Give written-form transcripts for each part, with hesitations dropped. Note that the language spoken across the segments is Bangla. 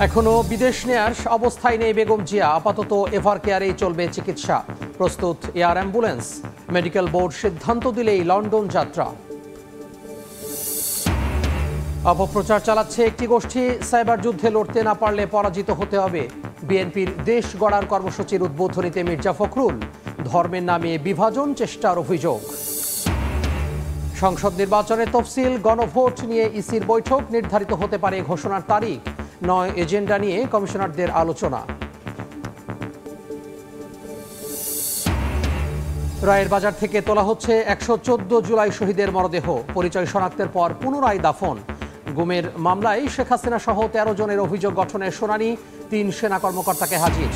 এখনো বিদেশ নেয়ার অবস্থায় নেই বেগম জিয়া। আপাতত এভার কেয়ারেই চলবে চিকিৎসা। প্রস্তুত এয়ার অ্যাম্বুলেন্স। মেডিকেল বোর্ড সিদ্ধান্ত দিলেই লন্ডন যাত্রা। অপপ্রচার চালাচ্ছে একটি গোষ্ঠী। সাইবার যুদ্ধে লড়তে না পারলে পরাজিত হতে হবে। বিএনপির দেশ গড়ার কর্মসূচির উদ্বোধনীতে মির্জা ফখরুল। ধর্মের নামে বিভাজন চেষ্টার অভিযোগ। সংসদ নির্বাচনের তফসিল, গণভোট নিয়ে ইসির বৈঠক। নির্ধারিত হতে পারে ঘোষণার তারিখ। ৯ এজেন্ডা নিয়ে কমিশনারদের আলোচনা। রায়ের বাজার থেকে তোলা হচ্ছে ১১৪ জুলাই শহীদের মরদেহ। পরিচয় শনাক্তের পর পুনরায় দাফন। গুমের মামলায় শেখ হাসিনা সহ ১৩ জনের অভিযোগ গঠনের শুনানি। ৩ সেনা কর্মকর্তাকে হাজির।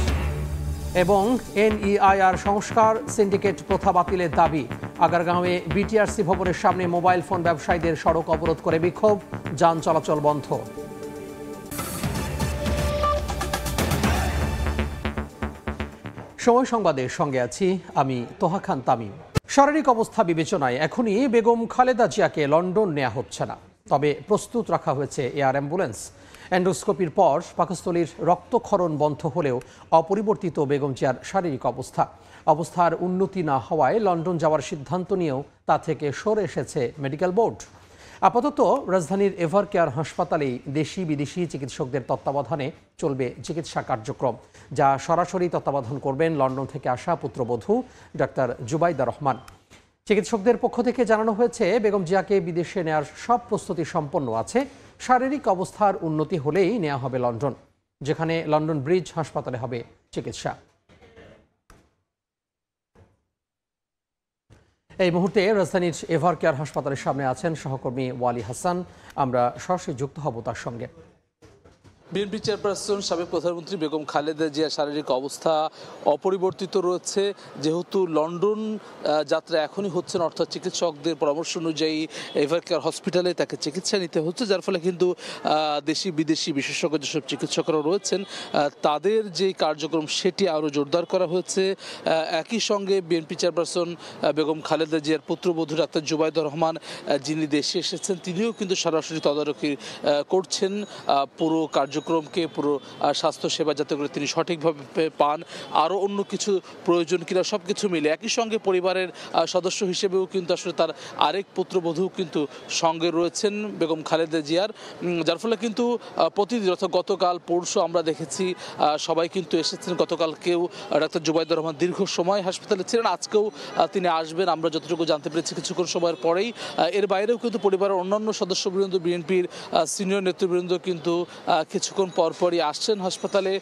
এবং এনইআইআর সংস্কার, সিন্ডিকেট প্রথা বাতিলের দাবি। আগারগাঁওয়ে বিটিআরসি ভবনের সামনে মোবাইল ফোন ব্যবসায়ীদের সড়ক অবরোধ করে বিক্ষোভ। যান চলাচল বন্ধ। সময় সংবাদের সঙ্গে আছি আমি তোহা খান তামিম। শারীরিক অবস্থা বিবেচনায় এখনই বেগম খালেদা জিয়াকে লন্ডন নেওয়া হচ্ছে না, তবে প্রস্তুত রাখা হয়েছে এয়ার অ্যাম্বুলেন্স। এন্ডোস্কোপির পর পাকস্থলীর রক্তক্ষরণ বন্ধ হলেও অপরিবর্তিত বেগম জিয়ার শারীরিক অবস্থার উন্নতি না হওয়ায় লন্ডন যাওয়ার সিদ্ধান্ত নিয়েও তা থেকে সরে এসেছে মেডিকেল বোর্ড। আপাতত রাজধানীর এভার কেয়ার হাসপাতালেই দেশি বিদেশি চিকিৎসকদের তত্ত্বাবধানে চলবে চিকিৎসা কার্যক্রম, যা সরাসরি তত্ত্বাবধান করবেন লন্ডন থেকে আসা পুত্রবধূ ডাক্তার জুবাইদা রহমান। চিকিৎসকদের পক্ষ থেকে জানানো হয়েছে, বেগম জিয়াকে বিদেশে নেওয়ার সব প্রস্তুতি সম্পন্ন আছে। শারীরিক অবস্থার উন্নতি হলেই নেওয়া হবে লন্ডন, যেখানে লন্ডন ব্রিজ হাসপাতালে হবে চিকিৎসা। এই মুহূর্তে রাজধানীর এভার কেয়ার হাসপাতালের সামনে আছেন সহকর্মী ওয়ালি হাসান। আমরা সরাসরি যুক্ত হব তার সঙ্গে। বিএনপি চেয়ারপারসন সাবেক প্রধানমন্ত্রী বেগম খালেদা জিয়ার শারীরিক অবস্থা অপরিবর্তিত রয়েছে। যেহেতু লন্ডন যাত্রা এখনই হচ্ছেন, অর্থাৎ চিকিৎসকদের পরামর্শ অনুযায়ী এভার কেয়ার হসপিটালে তাকে চিকিৎসা নিতে হচ্ছে, যার ফলে কিন্তু দেশি বিদেশি বিশেষজ্ঞ যেসব চিকিৎসকরা রয়েছেন তাদের যে কার্যক্রম সেটি আরও জোরদার করা হয়েছে। একই সঙ্গে বিএনপি চেয়ারপারসন বেগম খালেদা জিয়ার পুত্রবধূ ডাক্তার জুবাইদা রহমান, যিনি দেশে এসেছেন, তিনিও কিন্তু সরাসরি তদারকি করছেন পুরো কার্যক্রমকে, পুরো স্বাস্থ্যসেবা যাতে করে তিনি সঠিকভাবে পান, আরও অন্য কিছু প্রয়োজন কিনা সব কিছু মিলে। একই সঙ্গে পরিবারের সদস্য হিসেবেও কিন্তু আসলে তার আরেক পুত্রবধূ কিন্তু সঙ্গে রয়েছেন বেগম খালেদা জিয়ার, যার ফলে কিন্তু প্রতিদিন অর্থাৎ গতকাল পরশু আমরা দেখেছি সবাই কিন্তু এসেছেন। গতকালকেও ডাক্তার জুবাইদা রহমান দীর্ঘ সময় হাসপাতালে ছিলেন, আজকেও তিনি আসবেন আমরা যতটুকু জানতে পেরেছি কিছুক্ষণ সময়ের পরেই। এর বাইরেও কিন্তু পরিবারের অন্যান্য সদস্যবৃন্দ, বিএনপির সিনিয়র নেতৃবৃন্দ কিন্তু কিছুক্ষণ পরপরই আসছেন হাসপাতালে।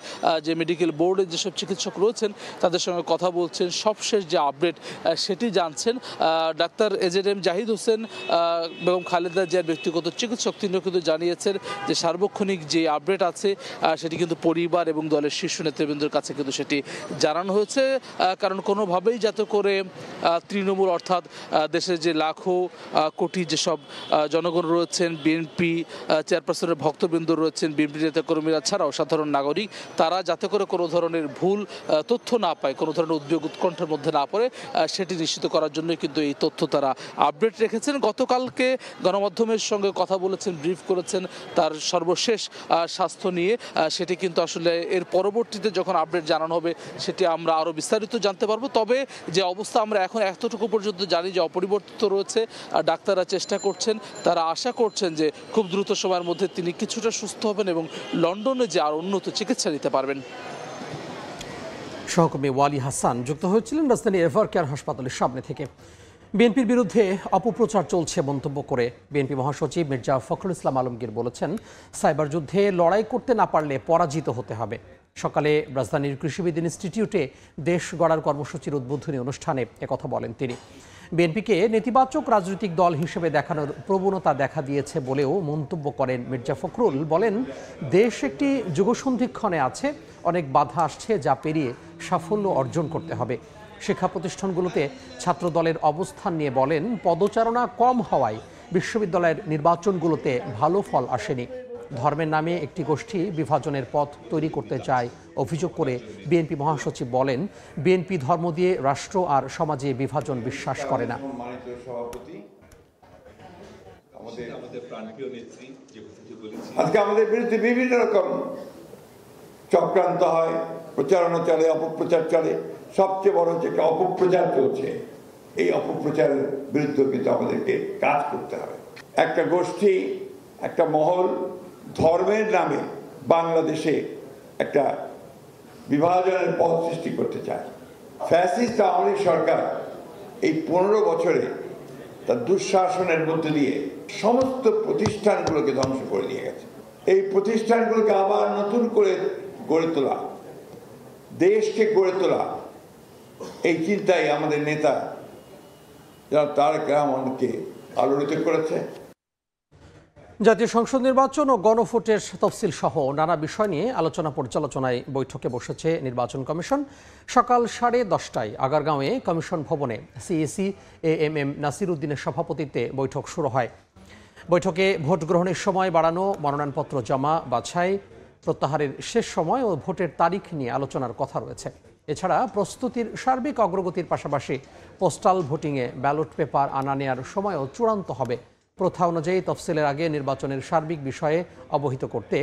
যে মেডিকেল বোর্ডের যেসব চিকিৎসক রয়েছেন তাদের সঙ্গে কথা বলছেন, সবশেষ যে আপডেট সেটি জানছেন। ডাক্তার এজেডএম জাহিদ হোসেন, বেগম খালেদা জিয়ার ব্যক্তিগত চিকিৎসক, তিনিও কিন্তু জানিয়েছেন যে সার্বক্ষণিক যে আপডেট আছে সেটি কিন্তু পরিবার এবং দলের শীর্ষ নেতৃবৃন্দের কাছে কিন্তু সেটি জানানো হয়েছে। কারণ কোনোভাবেই যাতে করে তৃণমূল অর্থাৎ দেশের যে লাখো কোটি যেসব জনগণ রয়েছেন, বিএনপি চেয়ারপারসনের ভক্তবৃন্দ রয়েছেন, বিএনপি নেতাকর্মীরা ছাড়াও সাধারণ নাগরিক, তারা যাতে করে কোনো ধরনের ভুল তথ্য না পায়, কোনো ধরনের উদ্বেগ উৎকণ্ঠার মধ্যে না পড়ে, সেটি নিশ্চিত করার জন্যই কিন্তু এই তথ্য তারা আপডেট রেখেছেন। গতকালকে গণমাধ্যমের সঙ্গে কথা বলেছেন, ব্রিফ করেছেন তার সর্বশেষ স্বাস্থ্য নিয়ে। সেটি কিন্তু আসলে এর পরবর্তীতে যখন আপডেট জানানো হবে সেটি আমরা আরও বিস্তারিত জানতে পারবো। তবে যে অবস্থা আমরা এখন এতটুকু পর্যন্ত জানি যে অপরিবর্তিত রয়েছে। ডাক্তাররা চেষ্টা করছেন, তারা আশা করছেন যে খুব দ্রুত সময়ের মধ্যে তিনি কিছুটা সুস্থ হবেন এবং লন্ডনে যে আর উন্নত চিকিৎসা নিতে পারবেন। সহকর্মী ওয়ালি হাসান যুক্ত হয়েছিলেন রাজধানীর এভার কেয়ার হাসপাতালের সামনে থেকে। বিএনপির বিরুদ্ধে অপপ্রচার চলছে মন্তব্য করে বিএনপি মহাসচিব মির্জা ফখরুল ইসলাম আলমগীর বলেছেন, সাইবার যুদ্ধে লড়াই করতে না পারলে পরাজিত হতে হবে। সকালে রাজধানীর কৃষিবিদ ইনস্টিটিউটে দেশ গড়ার কর্মসূচির উদ্বোধনী অনুষ্ঠানে একথা বলেন তিনি। বিএনপিকে নেতিবাচক রাজনৈতিক দল হিসেবে দেখানোর প্রবণতা দেখা দিয়েছে বলেও মন্তব্য করেন মির্জা ফখরুল। বলেন, দেশ একটি যুগসন্ধিক্ষণে আছে, অনেক বাধা আসছে যা পেরিয়ে সাফল্য অর্জন করতে হবে। শিক্ষা প্রতিষ্ঠানগুলোতে ছাত্র দলের অবস্থান নিয়ে বলেন, পদচারণা কম হওয়ায় বিশ্ববিদ্যালয়ের নির্বাচনগুলোতে ভালো ফল আসেনি। ধর্মের নামে একটি গোষ্ঠী বিভাজনের পথ তৈরি করতে চায় অভিযোগ করে বিএনপি মহাসচিব বলেন, বিএনপি ধর্ম দিয়ে রাষ্ট্র আর সমাজে বিভাজন বিশ্বাস করে না। আজকে আমাদের বিরুদ্ধে বিভিন্ন রকম চক্রান্ত হয়, প্রচারণা চলে, অপপ্রচার চলে। সবচেয়ে বড় হচ্ছে একটা অপপ্রচার চলছে। এই অপপ্রচারের বিরুদ্ধে কিন্তু আমাদেরকে কাজ করতে হবে। একটা গোষ্ঠী, একটা মহল ধর্মের নামে বাংলাদেশে একটা বিভাজনের পথ সৃষ্টি করতে চায়। ফ্যাসিস্ট আওয়ামী লীগ সরকার এই 15 বছরে তার দুঃশাসনের মধ্যে দিয়ে সমস্ত প্রতিষ্ঠানগুলোকে ধ্বংস করে দিয়ে গেছে। এই প্রতিষ্ঠানগুলোকে আবার নতুন করে গড়ে তোলা, দেশকে গড়ে তোলা, এই চিন্তায় আমাদের নেতা যারা তারেক রহমানকে আলোড়িত করেছে। জাতীয় সংসদ নির্বাচন ও গণভোটের তফসিল সহ নানা বিষয় নিয়ে আলোচনা পর্যালোচনায় বৈঠকে বসেছে নির্বাচন কমিশন। সকাল 10:30টায় আগারগাঁওয়ে কমিশন ভবনে সিএসি AMM নাসির উদ্দিনের সভাপতিত্বে বৈঠক শুরু হয়। বৈঠকে ভোট গ্রহণের সময় বাড়ানো, মনোনয়নপত্র জমা, বাছাই, প্রত্যাহারের শেষ সময় ও ভোটের তারিখ নিয়ে আলোচনার কথা রয়েছে। এছাড়া প্রস্তুতির সার্বিক অগ্রগতির পাশাপাশি পোস্টাল ভোটিংয়ে ব্যালট পেপার আনা নেওয়ার সময়ও চূড়ান্ত হবে। প্রথা অনুযায়ী তফসিলের আগে নির্বাচনের সার্বিক বিষয়ে অবহিত করতে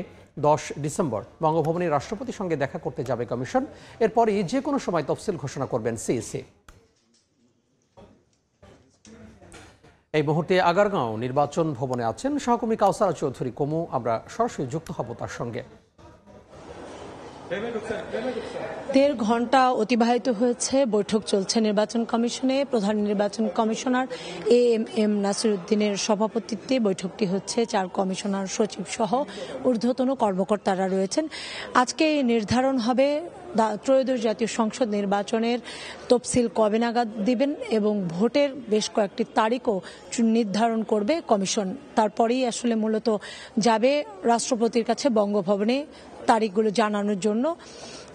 10 ডিসেম্বর বঙ্গভবনের রাষ্ট্রপতির সঙ্গে দেখা করতে যাবে কমিশন। এরপরই যে কোনো সময় তফসিল ঘোষণা করবেন সিইসি। এই মুহূর্তে আগারগাঁও নির্বাচন ভবনে আছেন সহকর্মী কাউসারা চৌধুরী কমু। আমরা সরাসরি যুক্ত হব তার সঙ্গে। 1.5 ঘন্টা অতিবাহিত হয়েছে। বৈঠক চলছে নির্বাচন কমিশনে। প্রধান নির্বাচন কমিশনার AMM নাসির উদ্দিনের সভাপতিত্বে বৈঠকটি হচ্ছে। 4 কমিশনার, সচিব সহ ঊর্ধ্বতন কর্মকর্তারা রয়েছেন। আজকে নির্ধারণ হবে ত্রয়োদশ জাতীয় সংসদ নির্বাচনের তফসিল কবে নাগাদ দিবেন এবং ভোটের বেশ কয়েকটি তারিখও নির্ধারণ করবে কমিশন। তারপরেই আসলে মূলত যাবে রাষ্ট্রপতির কাছে বঙ্গভবনে তারিখগুলো জানানোর জন্য।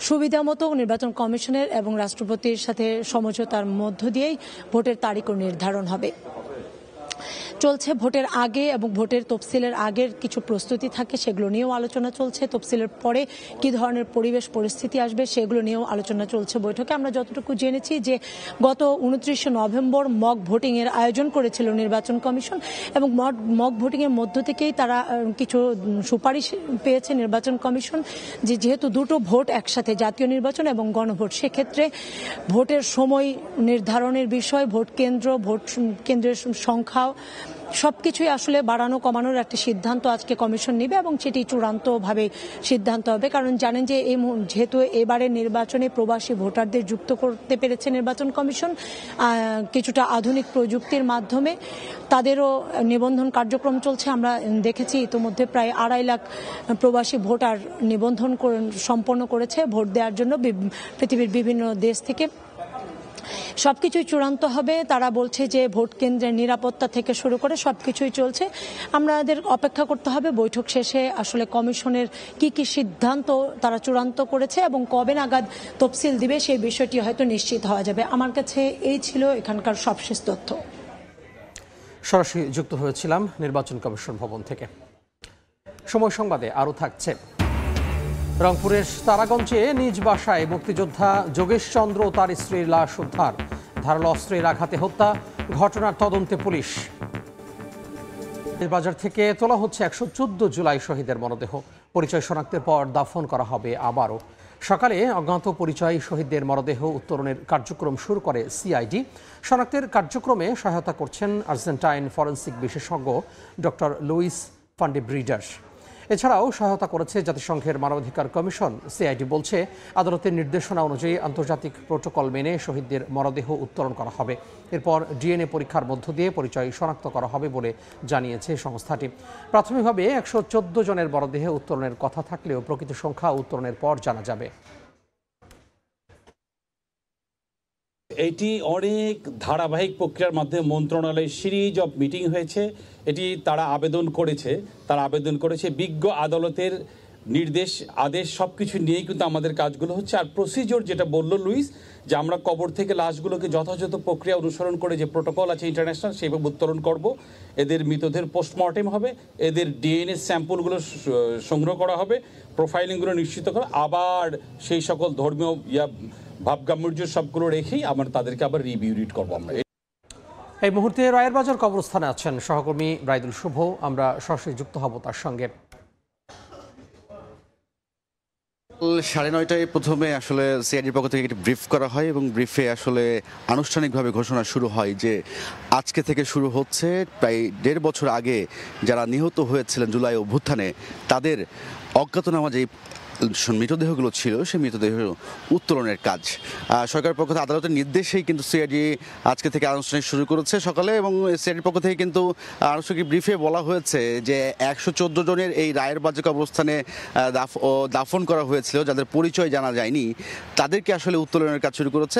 সুবিধা মতো নির্বাচন কমিশনের এবং রাষ্ট্রপতির সাথে সমঝোতার মধ্য দিয়েই ভোটের তারিখও নির্ধারণ হবে। চলছে ভোটের আগে এবং ভোটের তফসিলের আগের কিছু প্রস্তুতি থাকে, সেগুলো নিয়েও আলোচনা চলছে। তফসিলের পরে কি ধরনের পরিবেশ পরিস্থিতি আসবে সেগুলো নিয়েও আলোচনা চলছে বৈঠকে। আমরা যতটুকু জেনেছি যে গত 29 নভেম্বর মক ভোটিং এর আয়োজন করেছিল নির্বাচন কমিশন এবং মক ভোটিং এর মধ্য থেকেই তারা কিছু সুপারিশ পেয়েছে নির্বাচন কমিশন যে যেহেতু দুটো ভোট একসাথে, জাতীয় নির্বাচন এবং গণভোট, সেক্ষেত্রে ভোটের সময় নির্ধারণের বিষয়, ভোট কেন্দ্র, ভোট কেন্দ্রের সংখ্যা সবকিছুই আসলে বাড়ানো কমানোর একটা সিদ্ধান্ত আজকে কমিশন নেবে এবং সেটি চূড়ান্তভাবে সিদ্ধান্ত হবে। কারণ জানেন যে যেহেতু এবারে নির্বাচনে প্রবাসী ভোটারদের যুক্ত করতে পেরেছে নির্বাচন কমিশন কিছুটা আধুনিক প্রযুক্তির মাধ্যমে, তাদেরও নিবন্ধন কার্যক্রম চলছে। আমরা দেখেছি ইতিমধ্যে প্রায় 2.5 লাখ প্রবাসী ভোটার নিবন্ধন সম্পন্ন করেছে ভোট দেওয়ার জন্য পৃথিবীর বিভিন্ন দেশ থেকে। সবকিছুই চূড়ান্ত হবে। তারা বলছে যে ভোট কেন্দ্রের নিরাপত্তা থেকে শুরু করে সবকিছুই চলছে। আমাদের অপেক্ষা করতে হবে বৈঠক শেষে আসলে কমিশনের কি কি সিদ্ধান্ত তারা চূড়ান্ত করেছে এবং কবে নাগাদ তফসিল দিবে সেই বিষয়টি হয়তো নিশ্চিত হওয়া যাবে। আমার কাছে এই ছিল এখানকার সবশেষ তথ্য। সরাসরি যুক্ত হয়েছিলাম নির্বাচন কমিশন ভবন থেকে। সময় সংবাদে আরও থাকছে। রংপুরের তারাগঞ্জে নিজ বাসায় মুক্তিযোদ্ধা যোগেশ চন্দ্র ও তার স্ত্রীর লাশ উদ্ধার। ধারালো অস্ত্রের আঘাতে হত্যা, ঘটনার তদন্তে পুলিশ। বাজার থেকে তোলা হচ্ছে 114 জুলাই শহীদের মরদেহ। পরিচয় শনাক্তের পর দাফন করা হবে আবারও। সকালে অজ্ঞাত পরিচয় শহীদদের মরদেহ উত্তোলনের কার্যক্রম শুরু করে সিআইডি। শনাক্তের কার্যক্রমে সহায়তা করছেন আর্জেন্টাইন ফরেন্সিক বিশেষজ্ঞ ডক্টর লুইস ফান্ডিব্রিডার। এছাড়াও সহায়তা করেছে জাতিসংঘের মানবাধিকার কমিশন। সিআইডি বলছে আদালতের নির্দেশনা অনুযায়ী আন্তর্জাতিক প্রোটোকল মেনে শহীদদের মরদেহ উত্তোলন করা হবে। এরপর ডিএনএ পরীক্ষার মধ্য দিয়ে পরিচয় শনাক্ত করা হবে বলে জানিয়েছে সংস্থাটি। প্রাথমিকভাবে 114 জনের মরদেহ উত্তোলনের কথা থাকলেও প্রকৃত সংখ্যা উত্তোলনের পর জানা যাবে। এটি অনেক ধারাবাহিক প্রক্রিয়ার মাধ্যমে মন্ত্রণালয়ের সিরিজ অফ মিটিং হয়েছে। এটি তারা আবেদন করেছে বিজ্ঞ আদালতের নির্দেশ, আদেশ সবকিছু নিয়েই কিন্তু আমাদের কাজগুলো হচ্ছে। আর প্রসিজিওর যেটা বলল লুইস, যে আমরা কবর থেকে লাশগুলোকে যথাযথ প্রক্রিয়া অনুসরণ করে যে প্রোটোকল আছে ইন্টারন্যাশনাল, সেইভাবে উত্তোলন করব। এদের মৃতদেহ পোস্টমর্টেম হবে, এদের ডিএনএ স্যাম্পলগুলো সংগ্রহ করা হবে, প্রোফাইলিংগুলো নিশ্চিত করা, আবার সেই সকল ধর্মীয় ভাবগাম্ভীর্য সবগুলো রেখেই আমরা তাদেরকে আবার রিভিউরিট করবো। আমরা এই মুহূর্তে রায়ের বাজার কবরস্থানে আছেন সহকর্মী ব্রাইদুল শুভ। আমরা সরাসরি যুক্ত হব তার সঙ্গে। 9:30টায় প্রথমে আসলে সিআইডির পক্ষ থেকে একটি ব্রিফ করা হয় এবং ব্রিফে আসলে আনুষ্ঠানিকভাবে ঘোষণা শুরু হয় যে আজকে থেকে শুরু হচ্ছে প্রায় 1.5 বছর আগে যারা নিহত হয়েছিলেন জুলাই অভ্যুত্থানে তাদের অজ্ঞাতনামা যে মৃতদেহগুলো ছিল সেই মৃতদেহ উত্তোলনের কাজ সরকারের পক্ষ থেকে আদালতের নির্দেশেই কিন্তু সিআইডি আজকে থেকে আনুষ্ঠানিক শুরু করেছে সকালে এবং সিআইডির পক্ষ থেকে কিন্তু আনুষ্ঠানিক ব্রিফে বলা হয়েছে যে 114 জনের এই রায়ের বাজে অবস্থানে দাফন করা হয়েছিল যাদের পরিচয় জানা যায়নি তাদেরকে আসলে উত্তোলনের কাজ শুরু করেছে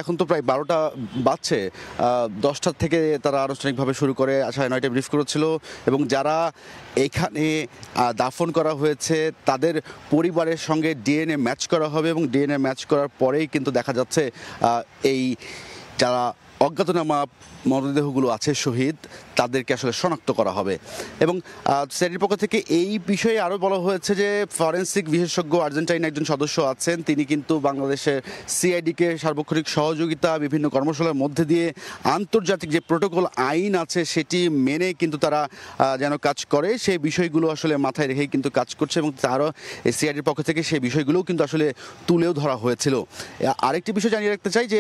এখন তো প্রায় 12টা বাজছে 10টা থেকে তারা আনুষ্ঠানিকভাবে শুরু করে 9:30টায় ব্রিফ করেছিল এবং যারা এখানে দাফন করা হয়েছে তাদের পরিবারের সঙ্গে ডিএনএ ম্যাচ করা হবে এবং ডিএনএ ম্যাচ করার পরেই কিন্তু দেখা যাচ্ছে এই যারা অজ্ঞাতনামা মরদেহগুলো আছে শহীদ তাদেরকে আসলে শনাক্ত করা হবে এবং সিআইডির পক্ষ থেকে এই বিষয়ে আরও বলা হয়েছে যে ফরেনসিক বিশেষজ্ঞ আর্জেন্টাইন একজন সদস্য আছেন তিনি কিন্তু বাংলাদেশের সিআইডিকে সার্বক্ষণিক সহযোগিতা বিভিন্ন কর্মশালার মধ্যে দিয়ে আন্তর্জাতিক যে প্রোটোকল আইন আছে সেটি মেনে কিন্তু তারা যেন কাজ করে সেই বিষয়গুলো আসলে মাথায় রেখেই কিন্তু কাজ করছে এবং তারও সিআইডির পক্ষ থেকে সেই বিষয়গুলোও কিন্তু আসলে তুলেও ধরা হয়েছিল আরেকটি বিষয় জানিয়ে রাখতে চাই যে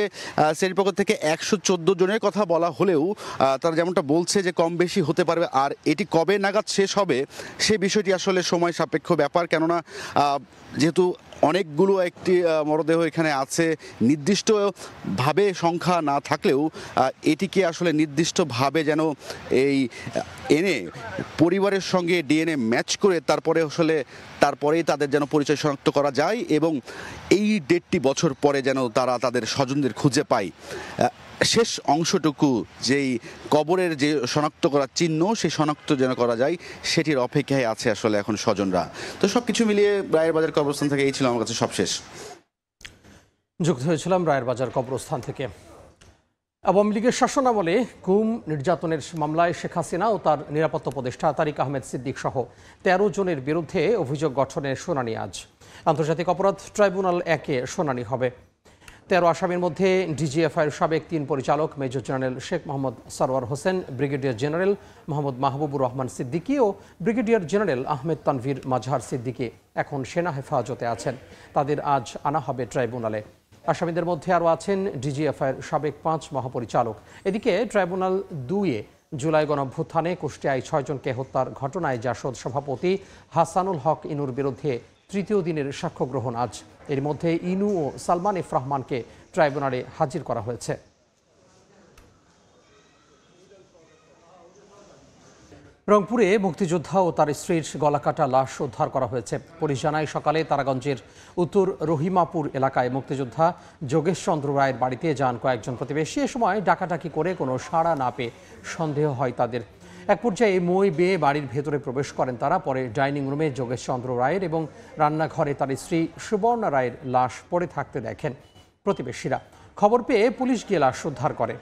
সিআইডির পক্ষ থেকে 114 জনের কথা বলা হলেও তারা যেমনটা বলছে যে কম বেশি হতে পারবে আর এটি কবে নাগাদ শেষ হবে সেই বিষয়টি আসলে সময় সাপেক্ষ ব্যাপার কেননা যেহেতু অনেকগুলো একটি মরদেহ এখানে আছে নির্দিষ্টভাবে সংখ্যা না থাকলেও এটিকে আসলে নির্দিষ্টভাবে যেন এই এনে পরিবারের সঙ্গে ডিএনএ ম্যাচ করে তারপরেই তাদের যেন পরিচয় শনাক্ত করা যায় এবং এই 1.5 বছর পরে যেন তারা তাদের স্বজনদের খুঁজে পায় শেষ অংশটুকু যেই কবরের যে শনাক্ত করার চিহ্ন সেই শনাক্ত যেন করা যায় সেটির অপেক্ষায় আছে আসলে এখন স্বজনরা তো সবকিছু মিলিয়ে রায়ের বাজার কবরস্থান থেকে এই ছিল আমার কাছে সবশেষ যুক্ত হয়েছিলাম রায়ের বাজার কবরস্থান থেকে আওয়ামী লীগের শাসনামলে গুম নির্যাতনের মামলায় শেখ হাসিনা ও তার নিরাপত্তা উপদেষ্টা তারিক আহমেদ সিদ্দিক সহ 13 জনের বিরুদ্ধে অভিযোগ গঠনের শুনানি আজ আন্তর্জাতিক অপরাধ ট্রাইব্যুনাল 1-এ শুনানি হবে 13 আসামির মধ্যে ডিজিএফআইয়ের সাবেক 3 পরিচালক major general Sheikh Mohammad Sarwar Hossain brigadier general Mohammad Mahbubur Rahman Siddiqui ও ব্রিগেডিয়ার জেনারেল আহমেদ তানভীর মাজহার সিদ্দিকী এখন সেনা হেফাজতে আছেন তাদের আজ আনা হবে ট্রাইব্যুনালে আসামিদের মধ্যে আরও আছেন ডিজিএফআইয়ের সাবেক 5 মহাপরিচালক এদিকে ট্রাইব্যুনাল 2-এ জুলাই গণঅভ্যুত্থানে কুষ্টিয়ায় 6 জনকে হত্যার ঘটনায় জাসদ সভাপতি হাসানুল হক ইনুর বিরুদ্ধে তৃতীয় দিনের সাক্ষ্য গ্রহণ আজ এর মধ্যে ইনু ও সালমান এফ রহমানকে ট্রাইব্যুনালে হাজির করা হয়েছে রংপুরে মুক্তিযোদ্ধা ও তার স্ত্রীর গলাকাটা লাশ উদ্ধার করা হয়েছে পুলিশ জানায় সকালে তারাগঞ্জের উত্তর রহিমাপুর এলাকায় মুক্তিযোদ্ধা যোগেশ চন্দ্র রায়ের বাড়িতে যান কয়েকজন প্রতিবেশী এ সময় ডাকাডাকি করে কোনো সাড়া না পেয়ে সন্দেহ হয় তাদের এক পর্যায়ে মই বেয়ে বাড়ির ভেতরে প্রবেশ করেন তারা পরে ডাইনিং রুমে যোগেশ চন্দ্র রায়ের এবং রান্নাঘরে তার স্ত্রী সুবর্ণা রায়ের লাশ পড়ে থাকতে দেখেন প্রতিবেশীরা খবর পেয়ে পুলিশ গিয়ে লাশ উদ্ধার করে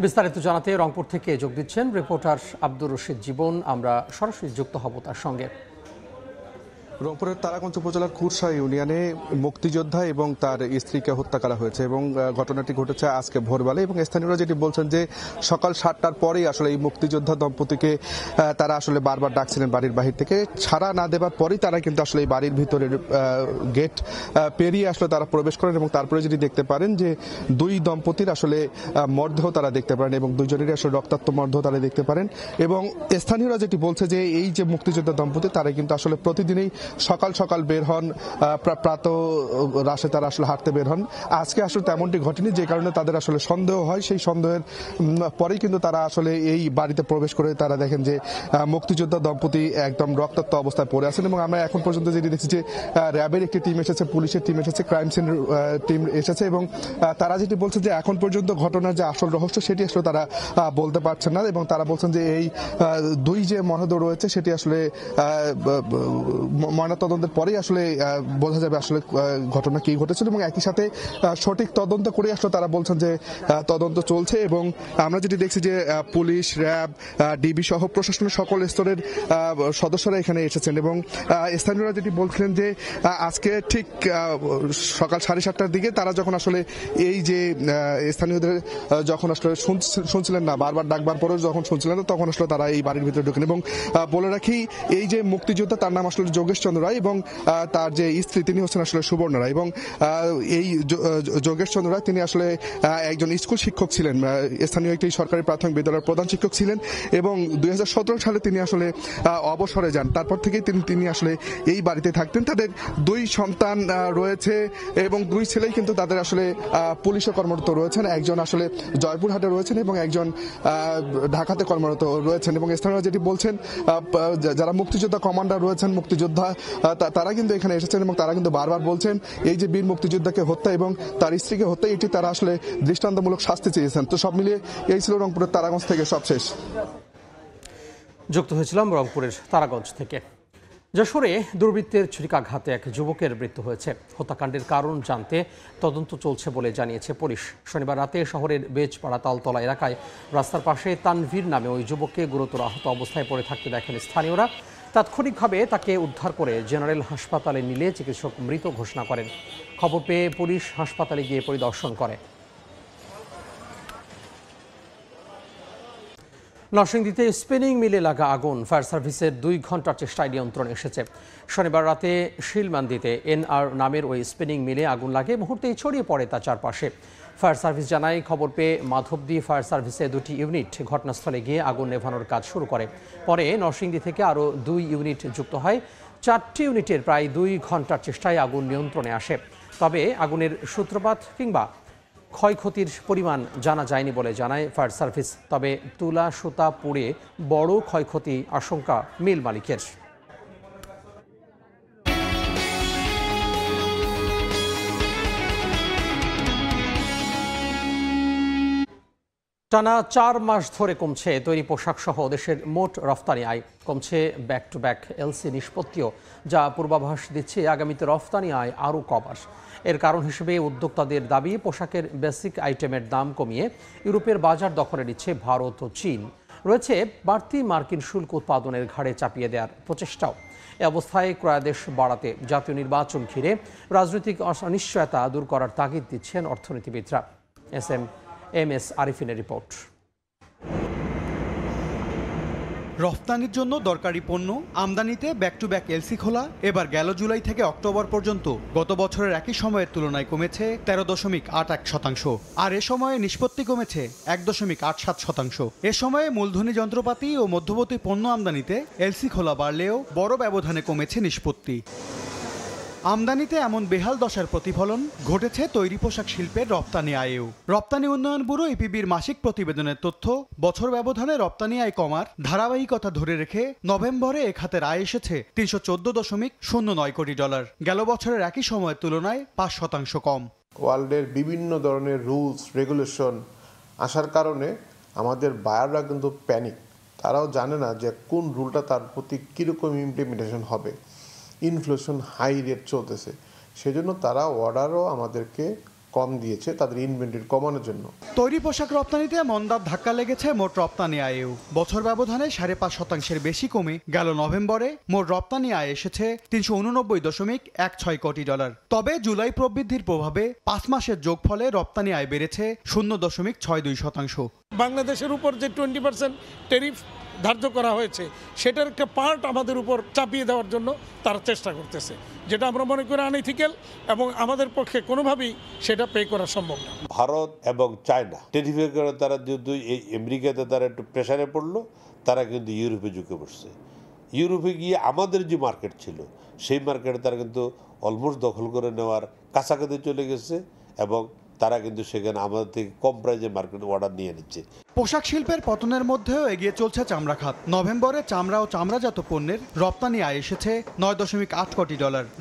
বিস্তারিত জানাতে রংপুর থেকে যোগ দিচ্ছেন রিপোর্টার আব্দুর রশিদ জীবন আমরা সরাসরি যুক্ত হব তার সঙ্গে রংপুরের তারাগঞ্জ উপজেলার খুরশা ইউনিয়নে মুক্তিযোদ্ধা এবং তার স্ত্রীকে হত্যা করা হয়েছে এবং ঘটনাটি ঘটেছে আজকে ভোরবেলায় এবং স্থানীয়রা যেটি বলছেন যে সকাল 7টার পরেই আসলে এই মুক্তিযোদ্ধা দম্পতিকে তারা আসলে বারবার ডাকছিলেন বাড়ির বাহির থেকে ছাড়া না দেবার পরেই তারা কিন্তু আসলে এই বাড়ির ভিতরের গেট পেরিয়ে আসলে তারা প্রবেশ করেন এবং তারপরে যেটি দেখতে পারেন যে দুই দম্পতির আসলে মরদেহ তারা দেখতে পারেন এবং দুইজনেরই আসলে রক্তাক্ত মরদেহ তারা দেখতে পারেন এবং স্থানীয়রা যেটি বলছে যে এই যে মুক্তিযোদ্ধা দম্পতি তারা কিন্তু আসলে প্রতিদিনই সকাল সকাল বের হন প্রাত রাশে তারা আসলে হাঁটতে বের হন আজকে আসলে তেমনটি ঘটেনি যে কারণে তাদের আসলে সন্দেহ হয় সেই সন্দেহের পরেই কিন্তু তারা আসলে এই বাড়িতে প্রবেশ করে তারা দেখেন যে মুক্তিযোদ্ধা দম্পতি একদম রক্তাক্ত অবস্থায় পড়ে আছেন এবং আমরা এখন পর্যন্ত যেটি দেখছি যে র্যাবের একটি টিম এসেছে পুলিশের টিম এসেছে ক্রাইম সিনের টিম এসেছে এবং তারা যেটি বলছে যে এখন পর্যন্ত ঘটনার যে আসল রহস্য সেটি আসলে তারা বলতে পারছেন না এবং তারা বলছেন যে এই দুই যে মরদেহ রয়েছে সেটি আসলে ময়নাতদন্তের পরেই আসলে বোঝা যাবে আসলে ঘটনা কি ঘটেছিল, এবং একই সাথে সঠিক তদন্ত করে আসলে তারা বলছেন যে তদন্ত চলছে। এবং আমরা যেটি দেখছি যে পুলিশ, র্যাব, ডিবি সহ প্রশাসনের সকল স্তরের সদস্যরা এখানে এসেছেন, এবং স্থানীয়রা যেটি বলছিলেন যে আজকে ঠিক সকাল 7:30টার দিকে তারা যখন আসলে এই যে স্থানীয়দের যখন আসলে শুনছিলেন না, বারবার ডাকবার পরেও যখন শুনছিলেন না, তখন আসলে তারা এই বাড়ির ভিতরে ঢোকেন। এবং বলে রাখি, এই যে মুক্তিযোদ্ধা তার নাম আসলে যোগেশ চন্দ্র রায়, এবং তার যে স্ত্রী তিনি হচ্ছেন আসলে সুবর্ণা রায়। এবং এই যোগেশ চন্দ্র রায় তিনি আসলে একজন স্কুল শিক্ষক ছিলেন, স্থানীয় একটি সরকারি প্রাথমিক বিদ্যালয়ের প্রধান শিক্ষক ছিলেন, এবং 2017 সালে তিনি আসলে অবসরে যান। তারপর থেকে তিনি আসলে এই বাড়িতে থাকতেন। তাদের 2 সন্তান রয়েছে এবং 2 ছেলেই কিন্তু তাদের আসলে পুলিশে কর্মরত রয়েছেন। একজন আসলে জয়পুরহাটে রয়েছেন এবং একজন ঢাকাতে কর্মরত রয়েছেন। এবং স্থানীয়রা যেটি বলছেন, যারা মুক্তিযোদ্ধা কমান্ডার রয়েছেন, মুক্তিযোদ্ধা তারা কিন্তু এখানে এসেছেন এবং তারা কিন্তু বারবার বলছেন এই যে বীর মুক্তিযোদ্ধাকে হত্যা এবং তার স্ত্রীকে হত্যা, এটি তারা আসলে দৃষ্টান্তমূলক শাস্তি চেয়েছেন। তো সব মিলিয়ে এই ছিল রংপুরের তারাগঞ্জ থেকে সবশেষ। যুক্ত হয়েছিলাম রংপুরের তারাগঞ্জ থেকে। যশোরে দুর্বৃত্তের ছুরিকাঘাতে এক যুবকের মৃত্যু হয়েছে। হত্যাকাণ্ডের কারণ জানতে তদন্ত চলছে বলে জানিয়েছে পুলিশ। শনিবার রাতে শহরের বেজপাড়া তালতলা এলাকায় রাস্তার পাশে তানভীর নামে ওই যুবককে গুরুতর আহত অবস্থায় পড়ে থাকতে দেখেন স্থানীয়রা। তাৎক্ষণিকভাবে তাকে উদ্ধার করে জেনারেল হাসপাতালে নিলে চিকিৎসক মৃত ঘোষণা করেন। খবর পেয়ে পুলিশ হাসপাতালে গিয়ে পরিদর্শন করে। নরসিংদীতে স্পিনিং মিলে লাগা আগুন ফায়ার সার্ভিসের 2 ঘন্টার চেষ্টায় নিয়ন্ত্রণে এসেছে। শনিবার রাতে শিলমান্দিতে NR নামের ওই স্পিনিং মিলে আগুন লাগে, মুহূর্তেই ছড়িয়ে পড়ে তা চারপাশে। ফায়ার সার্ভিস জানায়, খবর পেয়ে মাধবদী ফায়ার সার্ভিসের 2টি ইউনিট ঘটনাস্থলে গিয়ে আগুন নেভানোর কাজ শুরু করে। পরে নরসিংদী থেকে আরও 2 ইউনিট যুক্ত হয়। 4টি ইউনিটের প্রায় 2 ঘন্টার চেষ্টায় আগুন নিয়ন্ত্রণে আসে। তবে আগুনের সূত্রপাত কিংবা ক্ষয়ক্ষতির পরিমাণ জানা যায়নি বলে জানায় ফায়ার সার্ভিস। তবে তুলা সুতা পুড়ে বড় ক্ষয়ক্ষতি আশঙ্কা মিল মালিকের। টানা 4 মাস ধরে কমছে তৈরি পোশাক সহ দেশের মোট রফতানি আয়। কমছে ব্যাক টু ব্যাক এলসি নিষ্পত্তিও, যা পূর্বাভাস দিচ্ছে আগামীতে রফতানি আয় আরও কমার। এর কারণ হিসেবে উদ্যোক্তাদের দাবি, পোশাকের বেসিক আইটেমের দাম কমিয়ে ইউরোপের বাজার দখলে নিচ্ছে ভারত ও চীন। রয়েছে বাড়তি মার্কিন শুল্ক উৎপাদনের ঘাড়ে চাপিয়ে দেওয়ার প্রচেষ্টাও। এ অবস্থায় ক্রয়াদেশ বাড়াতে জাতীয় নির্বাচন ঘিরে রাজনৈতিক অনিশ্চয়তা দূর করার তাগিদ দিচ্ছেন অর্থনীতিবিদরা। MS আরিফিনের report. রফতানির জন্য দরকারি পণ্য আমদানিতে ব্যাক টু ব্যাক এলসি খোলা এবার গেল জুলাই থেকে অক্টোবর পর্যন্ত গত বছরের একই সময়ের তুলনায় কমেছে 13.81%। আর এ সময়ে নিষ্পত্তি কমেছে 1.87%। এ সময়ে মূলধনী যন্ত্রপাতি ও মধ্যবর্তী পণ্য আমদানিতে এলসি খোলা বাড়লেও বড় ব্যবধানে কমেছে নিষ্পত্তি। আমদানিতে এমন বেহাল দশার প্রতিফলন ঘটেছে তৈরি পোশাক শিল্পের রপ্তানি আয়েও। রপ্তানি উন্নয়ন ব্যুরো EPBর মাসিক প্রতিবেদনের তথ্য, বছর ব্যবধানে রপ্তানি আয় কমার ধারাবাহিকতা ধরে রেখে নভেম্বরে এ খাতের আয় এসেছে $314.09 কোটি। গেল বছরের একই সময়ের তুলনায় 5% কম। ওয়ার্ল্ডের বিভিন্ন ধরনের রুলস রেগুলেশন আসার কারণে আমাদের বায়াররা কিন্তু প্যানিক। তারাও জানে না যে কোন রুলটা তার প্রতি কীরকম ইমপ্লিমেন্টেশন হবে। ইনফ্লেশন হাই রেট চলতেছে, সেজন্য তারা অর্ডারও আমাদেরকে কম দিয়েছে তাদের ইনভেন্টরি কমানোর জন্য। তৈরি পোশাক রপ্তানিতে মন্দার ধাক্কা লেগেছে মোট রপ্তানি আয়েও। বছর ব্যবধানে 5.5% বেশি কমে গেল নভেম্বরে মোট রপ্তানি আয় এসেছে $389.16 কোটি। তবে জুলাই প্রবৃদ্ধির প্রভাবে 5 মাসের যোগফলে রপ্তানি আয় বেড়েছে 0.62%। বাংলাদেশের উপর যে 20% ট্যারিফ ধার্য করা হয়েছে, সেটার একটা পার্ট আমাদের উপর চাপিয়ে দেওয়ার জন্য তারা চেষ্টা করতেছে, যেটা আমরা মনে করি আনইথিক্যাল এবং আমাদের পক্ষে কোনোভাবেই সেটা পে করা সম্ভব না। ভারত এবং চায়না ট্যারিফের কারণে তারা যদি এই আমেরিকাতে তারা একটু প্রেশারে পড়লো, তারা কিন্তু ইউরোপে ঝুঁকে পড়ছে। ইউরোপে গিয়ে আমাদের যে মার্কেট ছিল সেই মার্কেটে তারা কিন্তু অলমোস্ট দখল করে নেওয়ার কাছাকাছি চলে গেছে এবং তারা কিন্তু সেখানে আমাদের থেকে কম প্রাইজে মার্কেট অর্ডার নিয়ে নিচ্ছে। পোশাক শিল্পের পতনের মধ্যেও এগিয়ে চলছে চামড়া খাত। নভেম্বরে চামড়া ও চামড়াজাত পণ্যের রপ্তানি আয় এসেছে $9.8 কোটি,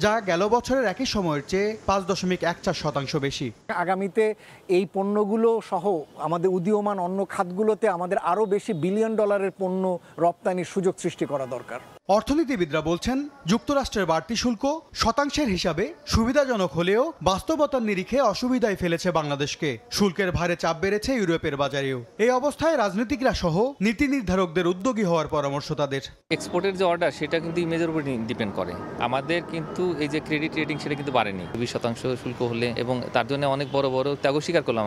যা গেল বছরের একই সময়ের চেয়ে 5.14% বেশি। আগামীতে এই পণ্যগুলো সহ আমাদের উদীয়মান অন্য খাতগুলোতে আমাদের আরও বেশি বিলিয়ন ডলারের পণ্য রপ্তানির সুযোগ সৃষ্টি করা দরকার। অর্থনীতিবিদরা বলছেন, যুক্তরাষ্ট্রের বাড়তি শুল্ক শতাংশের হিসাবে সুবিধাজনক হলেও বাস্তবতার নিরিখে অসুবিধায় ফেলেছে বাংলাদেশকে। শুল্কের ভারে চাপ বেড়েছে ইউরোপের বাজারেও। এই অবস্থায় রাজনীতিকরা সহ নীতি নির্ধারকদের উদ্যোগী হওয়ার পরামর্শ তাদের। এক্সপোর্টের যে অর্ডার সেটা কিন্তু ইমেজের উপর ডিপেন্ড করে। আমাদের কিন্তু এই যে ক্রেডিট রেটিং সেটা কিন্তু বাড়েনি। 20% শুল্ক হলে এবং তার জন্য অনেক বড় বড় ত্যাগ স্বীকার করলাম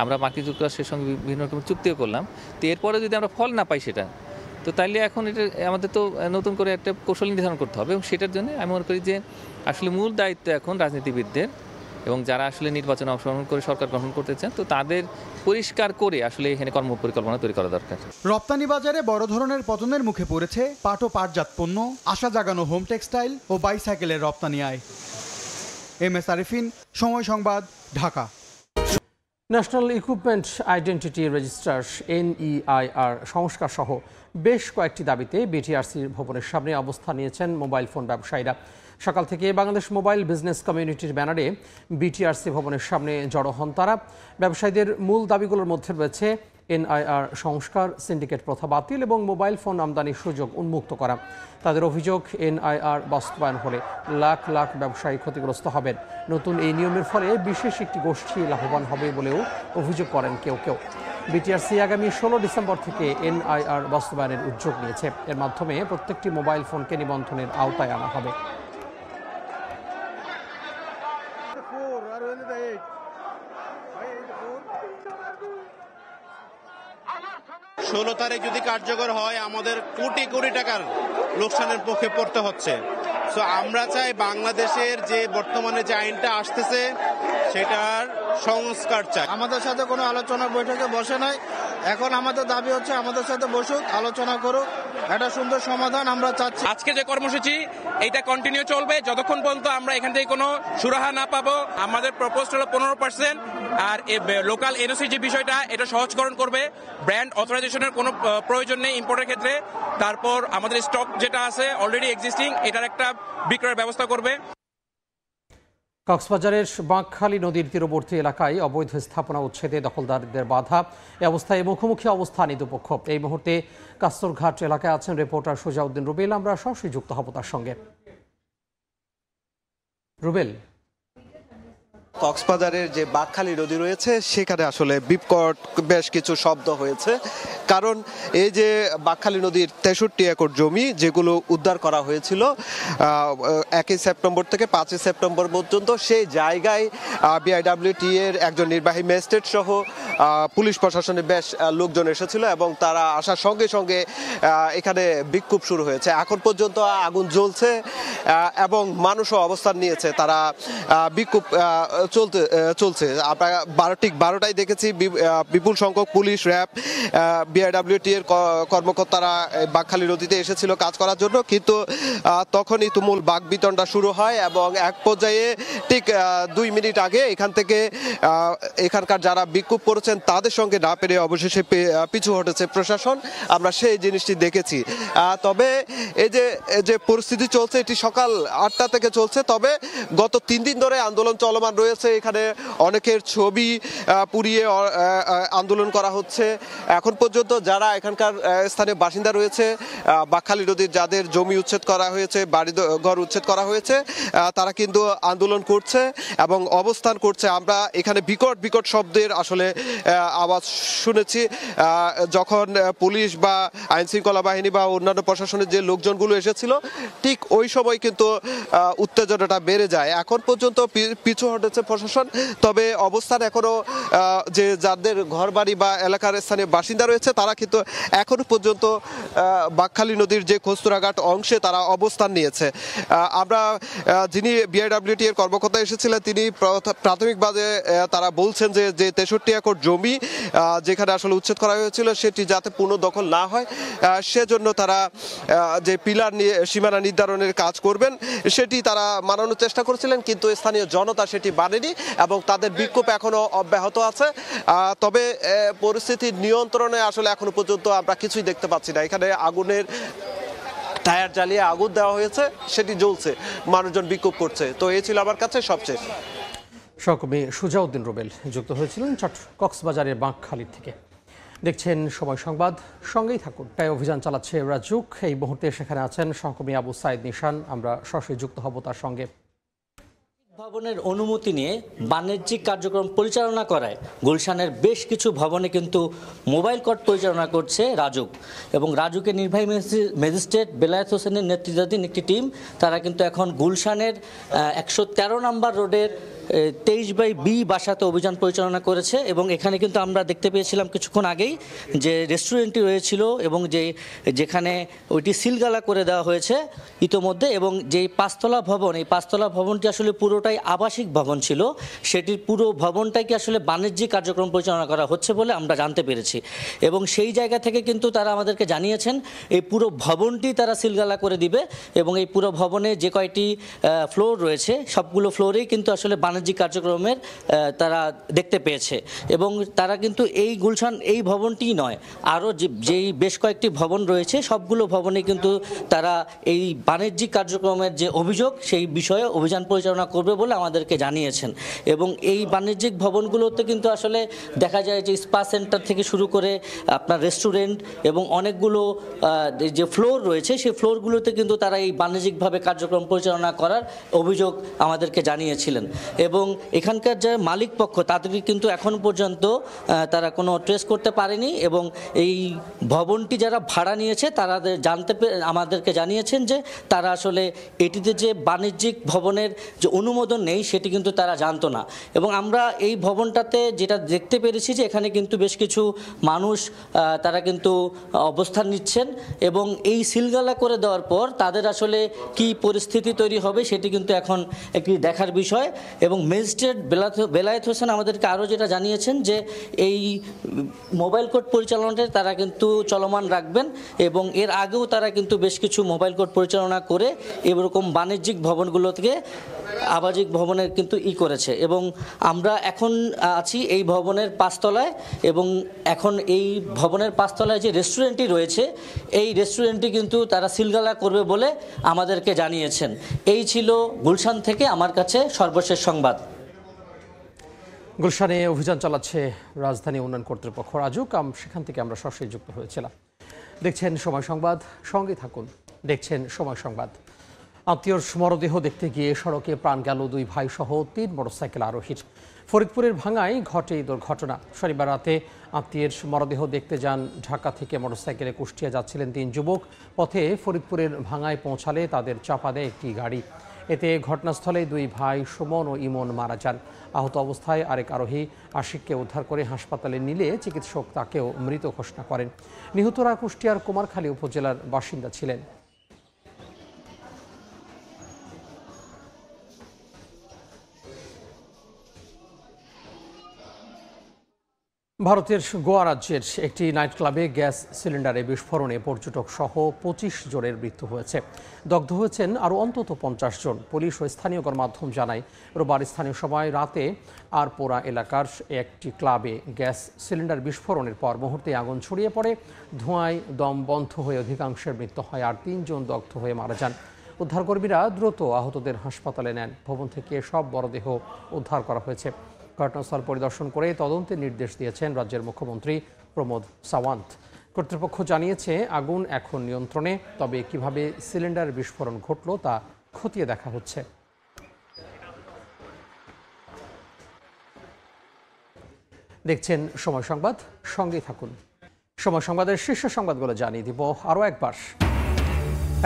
আমরা মার্কিন যুক্তরাষ্ট্রের সঙ্গে বিভিন্ন রকম চুক্তিও করলাম। তো এরপরে যদি আমরা ফল না পাই সেটা, তো তাইলে এখন এটা আমাদের তো নতুন করে একটা কৌশল নির্ধারণ করতে হবে এবং সেটার জন্য আমি মনে করি যে আসলে মূল দায়িত্ব এখন রাজনীতিবিদদের এবং যারা আসলে নির্বাচনে অংশগ্রহণ করে সরকার গঠন করতে চান, তো তাদের পরিষ্কার করে আসলে এখানে কর্মপরিকল্পনা তৈরি করা দরকার। রপ্তানি বাজারে বড় ধরনের পতনের মুখে পড়েছে পাট ও পাটজাত পণ্য, আশা জাগানো হোম টেক্সটাইল ও বাইসাইকেলের রপ্তানি আয়। MS আরিফিন, সময় সংবাদ, Dhaka. National equipment identity register NEIR সংস্কার সহ বেশ কয়েকটি দাবিতে বিটিআরসির ভবনের সামনে অবস্থান নিয়েছেন মোবাইল ফোন ব্যবসায়ীরা। সকাল থেকে বাংলাদেশ মোবাইল বিজনেস কমিউনিটির ব্যানারে বিটিআরসি ভবনের সামনে জড়ো হন তারা। ব্যবসায়ীদের মূল দাবিগুলোর মধ্যে রয়েছে NIR সংস্কার, সিন্ডিকেট প্রথা বাতিল এবং মোবাইল ফোন আমদানির সুযোগ উন্মুক্ত করা। তাদের অভিযোগ, NIR বাস্তবায়ন হলে লাখ লাখ ব্যবসায়ী ক্ষতিগ্রস্ত হবেন। নতুন এই নিয়মের ফলে বিশেষ একটি গোষ্ঠী লাভবান হবে বলেও অভিযোগ করেন কেউ কেউ। বিটিআরসি আগামী 16 ডিসেম্বর থেকে NIR বাস্তবায়নের উদ্যোগ নিয়েছে। এর মাধ্যমে প্রত্যেকটি মোবাইল ফোনকে নিবন্ধনের আওতায় আনা হবে। 16 তারিখ যদি কার্যকর হয় আমাদের কোটি কোটি টাকার লোকসানের পক্ষে পড়তে হচ্ছে। সো আমরা চাই বাংলাদেশের যে বর্তমানে যে আইনটা আসতেছে সেটার সংস্কার চাই। আমাদের সাথে কোনো আলোচনা বৈঠকে বসে নাই। এখন আমাদের দাবি হচ্ছে আমাদের সাথে বসুক, আলোচনা করুক, একটা সুন্দর সমাধান আমরা চাচ্ছি। আজকে যে কর্মসূচি এইটা কন্টিনিউ চলবে যতক্ষণ পর্যন্ত আমরা এখান থেকে কোনো সুরাহা না পাবো। আমাদের প্রপোজ হলো 15%, আর লোকাল এনওসি যে বিষয়টা এটা সহজকরণ করবে। ব্র্যান্ড অথরাইজেশনের কোনো প্রয়োজন নেই ইম্পোর্টের ক্ষেত্রে। তারপর আমাদের স্টক যেটা আছে অলরেডি এক্সিস্টিং এটার একটা বিক্রয়ের ব্যবস্থা করবে। কক্সবাজারের বাঁকখালী নদীর তীরবর্তী এলাকায় অবৈধ স্থাপনা উচ্ছেদে দখলদারদের বাধা। এ অবস্থায় মুখোমুখি অবস্থান দুপক্ষ। এই মুহূর্তে কাস্তরঘাট এলাকায় আছেন রিপোর্টার সুজাউদ্দিন রুবেল। আমরা সরাসরি যুক্ত হব তার সঙ্গে। রুবেল, কক্সবাজারের যে বাঁকখালী নদী রয়েছে সেখানে আসলে বিকট বেশ কিছু শব্দ হয়েছে, কারণ এই যে বাঁকখালী নদীর 63 একর জমি যেগুলো উদ্ধার করা হয়েছিল 1 সেপ্টেম্বর থেকে 5 সেপ্টেম্বর পর্যন্ত, সেই জায়গায় BIWT এর একজন নির্বাহী ম্যাজিস্ট্রেট সহ পুলিশ প্রশাসনের বেশ লোকজন এসেছিল এবং তারা আসার সঙ্গে সঙ্গে এখানে বিক্ষোভ শুরু হয়েছে। এখন পর্যন্ত আগুন জ্বলছে এবং মানুষও অবস্থান নিয়েছে। তারা বিক্ষোভ চলছে। আপনারা 12টায় দেখেছি বিপুল সংখ্যক পুলিশ, র্যাব, BIWT এর কর্মকর্তারা বাঁকখালী নদীতে এসেছিল কাজ করার জন্য, কিন্তু তখনই তুমুল বাকবিতণ্ডা শুরু হয় এবং এক পর্যায়ে ঠিক 2 মিনিট আগে এখানকার যারা বিক্ষোভ করেছেন তাদের সঙ্গে না পেরে অবশেষে পিছু হটেছে প্রশাসন। আমরা সেই জিনিসটি দেখেছি। তবে এই যে পরিস্থিতি চলছে এটি সকাল 8টা থেকে চলছে। তবে গত 3 দিন ধরে আন্দোলন চলমান রয়েছে। এখানে অনেকের ছবি পুড়িয়ে আন্দোলন করা হচ্ছে। এখন পর্যন্ত যারা এখানকার স্থানীয় বাসিন্দা রয়েছে, বাঁকখালী নদীর যাদের জমি উচ্ছেদ করা হয়েছে, বাড়ি ঘর উচ্ছেদ করা হয়েছে, তারা কিন্তু আন্দোলন করছে এবং অবস্থান করছে। আমরা এখানে বিকট শব্দের আসলে আওয়াজ শুনেছি। যখন পুলিশ বা আইন শৃঙ্খলা বাহিনী বা অন্যান্য প্রশাসনের যে লোকজনগুলো এসেছিল ঠিক ওই সময় কিন্তু উত্তেজনাটা বেড়ে যায়। এখন পর্যন্ত পিছু হটেছে প্রশাসন। তবে অবস্থান এখনো যে যাদের ঘরবাড়ি বা এলাকার স্থানীয় বাসিন্দা রয়েছে তারা কিন্তু এখনো পর্যন্ত বাঁকখালী নদীর যে কস্তুরাঘাট অংশে তারা অবস্থান নিয়েছে। আমরা যিনি BIWT এর কর্মকর্তা এসেছিলেন তিনি প্রাথমিকভাবে তারা বলছেন যে 63 একর জমি যেখানে আসলে উচ্ছেদ করা হয়েছিল সেটি যাতে পুনর্দখল না হয় সেজন্য তারা যে পিলার সীমানা নির্ধারণের কাজ করবেন সেটি তারা মানানোর চেষ্টা করেছিলেন, কিন্তু স্থানীয় জনতা সেটি মানেনি এবং তাদের বিক্ষোভ এখনো অব্যাহত আছে। তবে পরিস্থিতির নিয়ন্ত্রণে আসলে এখনো পর্যন্ত আমরা কিছুই দেখতে পাচ্ছি না। এখানে আগুনের টায়ার জ্বালিয়ে আগুন দেওয়া হয়েছে, সেটি জ্বলছে, মানুষজন বিক্ষোভ করছে। তো এই ছিল আমার কাছে সবচেয়ে। সহকর্মী সুজাউদ্দিন রুবেল যুক্ত হয়েছিলেন কক্সবাজারের বাঁকখালী থেকে। দেখছেন সময় সংবাদ, সঙ্গেই থাকুন। তাই অভিযান চালাচ্ছে রাজুক। এই মুহূর্তে সেখানে আছেন সহকর্মী আবু সাইদ নিশান। আমরা সরাসরি যুক্ত হব তার সঙ্গে। ভবনের অনুমতি নিয়ে বাণিজ্যিক কার্যক্রম পরিচালনা করায় গুলশানের বেশ কিছু ভবনে কিন্তু মোবাইল কোর্ট পরিচালনা করছে রাজুক, এবং রাজুকের নির্বাহী ম্যাজিস্ট্রেট বেলায়েত হোসেনের নেতৃত্বাধীন একটি টিম, তারা কিন্তু এখন গুলশানের 113 নম্বর রোডের 23/B বাসাতে অভিযান পরিচালনা করেছে। এবং এখানে কিন্তু আমরা দেখতে পেয়েছিলাম কিছুক্ষণ আগেই যে রেস্টুরেন্টটি রয়েছিল এবং যেখানে ওইটি সিলগালা করে দেওয়া হয়েছে ইতোমধ্যে, এবং যেই 5তলা ভবন, এই 5তলা ভবনটি আসলে পুরোটাই আবাসিক ভবন ছিল, সেটির পুরো ভবনটাকে আসলে বাণিজ্যিক কার্যক্রম পরিচালনা করা হচ্ছে বলে আমরা জানতে পেরেছি। এবং সেই জায়গা থেকে কিন্তু তারা আমাদেরকে জানিয়েছেন এই পুরো ভবনটি তারা সিলগালা করে দিবে, এবং এই পুরো ভবনে যে কয়টি ফ্লোর রয়েছে সবগুলো ফ্লোরেই কিন্তু আসলে বাণিজ্যিক কার্যক্রমের তারা দেখতে পেয়েছে। এবং তারা কিন্তু এই গুলশান এই ভবনটি নয়, আরও যেই বেশ কয়েকটি ভবন রয়েছে সবগুলো ভবনে কিন্তু তারা এই বাণিজ্যিক কার্যক্রমের যে অভিযোগ সেই বিষয়ে অভিযান পরিচালনা করবে বলে আমাদেরকে জানিয়েছেন। এবং এই বাণিজ্যিক ভবনগুলোতে কিন্তু আসলে দেখা যায় যে স্পা সেন্টার থেকে শুরু করে আপনার রেস্টুরেন্ট এবং অনেকগুলো যে ফ্লোর রয়েছে সেই ফ্লোরগুলোতে কিন্তু তারা এই বাণিজ্যিকভাবে কার্যক্রম পরিচালনা করার অভিযোগ আমাদেরকে জানিয়েছিলেন। এবং এখানকার যে মালিক পক্ষ তাদেরকে কিন্তু এখন পর্যন্ত তারা কোনো ট্রেস করতে পারেনি, এবং এই ভবনটি যারা ভাড়া নিয়েছে তারা আমাদেরকে জানিয়েছেন যে তারা আসলে এটিতে যে বাণিজ্যিক ভবনের যে অনুমোদন নেই সেটি কিন্তু তারা জানতো না। এবং আমরা এই ভবনটাতে যেটা দেখতে পেরেছি যে এখানে কিন্তু বেশ কিছু মানুষ তারা কিন্তু অবস্থান নিচ্ছেন, এবং এই সিলগালা করে দেওয়ার পর তাদের আসলে কি পরিস্থিতি তৈরি হবে সেটি কিন্তু এখন একটি দেখার বিষয়। এবং ম্যাজিস্ট্রেট বেলায়েত হোসেন আমাদেরকে আরও যেটা জানিয়েছেন যে এই মোবাইল কোর্ট পরিচালনাটা তারা কিন্তু চলমান রাখবেন, এবং এর আগেও তারা কিন্তু বেশ কিছু মোবাইল কোর্ট পরিচালনা করে এরকম বাণিজ্যিক ভবনগুলো থেকে আবাসিক ভবনের কিন্তু করেছে। এবং আমরা এখন আছি এই ভবনের 5তলায়, এবং এখন এই ভবনের 5তলায় যে রেস্টুরেন্টটি রয়েছে এই রেস্টুরেন্টটি কিন্তু তারা সিলগালা করবে বলে আমাদেরকে জানিয়েছেন। এই ছিল গুলশান থেকে আমার কাছে সর্বশেষ সংবাদ। গুলশানে অভিযান চালাচ্ছে রাজধানী উন্নয়ন কর্তৃপক্ষ রাজুক। সেখান থেকে আমরা সরাসরি যুক্ত হয়েছিলাম। দেখছেন সময় সংবাদ, সঙ্গে থাকুন। দেখছেন সময় সংবাদ। আত্মীয়র মরদেহ দেখতে গিয়ে সড়কে প্রাণ গেল 2 ভাই সহ 3 মোটরসাইকেল আরোহীর। ফরিদপুরের ভাঙায় ঘটে এই দুর্ঘটনা। শনিবার রাতে আত্মীয়ের মরদেহ দেখতে যান ঢাকা থেকে মোটরসাইকেলে কুষ্টিয়া যাচ্ছিলেন 3 যুবক। পথে ফরিদপুরের ভাঙায় পৌঁছালে তাদের চাপা দেয় একটি গাড়ি। এতে ঘটনাস্থলে 2 ভাই সুমন ও ইমন মারা যান। আহত অবস্থায় আরেক আরোহী আশিককে উদ্ধার করে হাসপাতালে নিলে চিকিৎসক তাকেও মৃত ঘোষণা করেন। নিহতরা কুষ্টিয়ার কুমারখালী উপজেলার বাসিন্দা ছিলেন। ভারতের গোয়া রাজ্যের একটি নাইট ক্লাবে গ্যাস সিলিন্ডারে বিস্ফোরণে পর্যটক সহ 25 জনের মৃত্যু হয়েছে। দগ্ধ হয়েছেন আরও অন্তত 50 জন। পুলিশ ও স্থানীয় গণমাধ্যম জানায় রোববার স্থানীয় সময় রাতে আরপোরা এলাকার একটি ক্লাবে গ্যাস সিলিন্ডার বিস্ফোরণের পর মুহূর্তে আগুন ছড়িয়ে পড়ে। ধোঁয়ায় দম বন্ধ হয়ে অধিকাংশের মৃত্যু হয়, আর 3 জন দগ্ধ হয়ে মারা যান। উদ্ধারকর্মীরা দ্রুত আহতদের হাসপাতালে নেন। ভবন থেকে সব মরদেহ উদ্ধার করা হয়েছে। ঘটনাস্থল পরিদর্শন করে তদন্তের নির্দেশ দিয়েছেন রাজ্যের মুখ্যমন্ত্রী প্রমোদ সাওয়ান্ত। কর্তৃপক্ষ জানিয়েছে আগুন এখন নিয়ন্ত্রণে, তবে কিভাবে সিলিন্ডার বিস্ফোরণ ঘটল তা খতিয়ে দেখা হচ্ছে। দেখছেন সময় সংবাদ, সঙ্গেই থাকুন। সময় সংবাদের শীর্ষ সংবাদগুলো জানিয়ে দিব আরও একবার।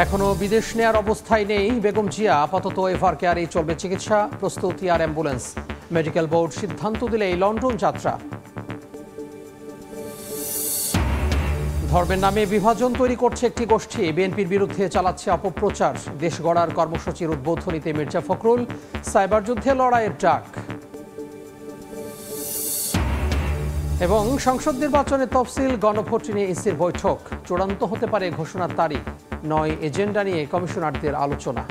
এখনও বিদেশ নেয়ার অবস্থায় নেই বেগম জিয়া। আপাতত এভার কেয়ারেই চলবে চিকিৎসা, প্রস্তুতি আর অ্যাম্বুলেন্স। মেডিকেল বোর্ড সিদ্ধান্ত দিলে লন্ডন যাত্রা। ধর্মের নামে বিভাজন তৈরি করছে একটি গোষ্ঠী। বিএনপির বিরুদ্ধে চালাচ্ছে অপপ্রচার। দেশ গড়ার কর্মসূচির উদ্বোধনীতে মির্জা ফখরুল। সাইবার যুদ্ধে লড়াইয়ের ডাক। এবং সংসদ নির্বাচনের তফসিল, গণভোট নিয়ে ইসির বৈঠক। চূড়ান্ত হতে পারে ঘোষণার তারিখ। 9 এজেন্ডা নিয়ে কমিশনারদের আলোচনা।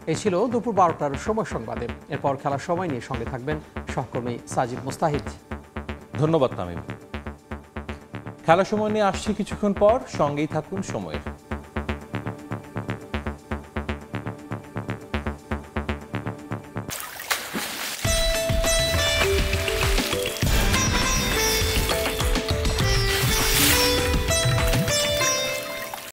এই ছিল দুপুর 12টার সময় সংবাদে। এরপর খেলার সময় নিয়ে সঙ্গে থাকবেন সহকর্মী সাজিদ মুস্তাহিদ। ধন্যবাদ তামিম। খেলার সময় নিয়ে আসছি কিছুক্ষণ পর, সঙ্গেই থাকুন সময়ের।